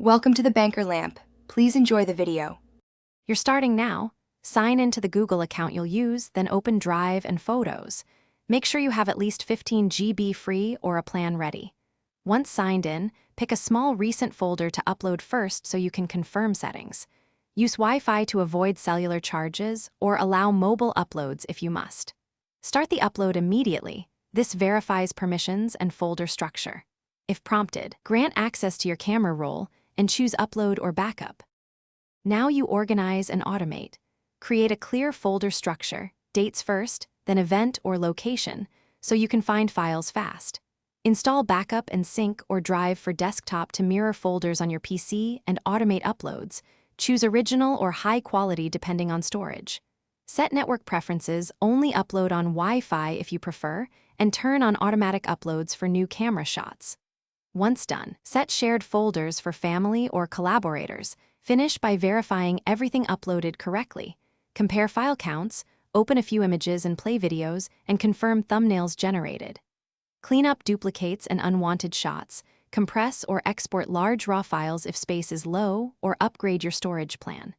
Welcome to the Banker Lamp. Please enjoy the video. You're starting now. Sign into the Google account you'll use, then open Drive and Photos. Make sure you have at least 15 GB free or a plan ready. Once signed in, pick a small recent folder to upload first so you can confirm settings. Use Wi-Fi to avoid cellular charges or allow mobile uploads if you must. Start the upload immediately. This verifies permissions and folder structure. If prompted, grant access to your camera roll and choose Upload or Backup. Now you organize and automate. Create a clear folder structure, dates first, then event or location, so you can find files fast. Install Backup and Sync or Drive for desktop to mirror folders on your PC and automate uploads. Choose original or high quality depending on storage. Set network preferences, only upload on Wi-Fi if you prefer, and turn on automatic uploads for new camera shots. Once done, set shared folders for family or collaborators. Finish by verifying everything uploaded correctly. Compare file counts, open a few images and play videos, and confirm thumbnails generated. Clean up duplicates and unwanted shots. Compress or export large raw files if space is low, or upgrade your storage plan.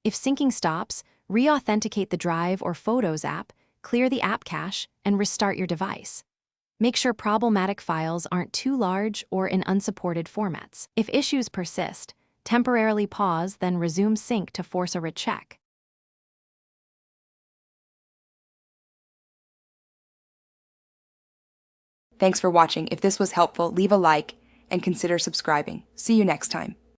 If syncing stops, re-authenticate the Drive or Photos app, clear the app cache, and restart your device. Make sure problematic files aren't too large or in unsupported formats. If issues persist, temporarily pause, then resume sync to force a recheck. Thanks for watching. If this was helpful, leave a like and consider subscribing. See you next time.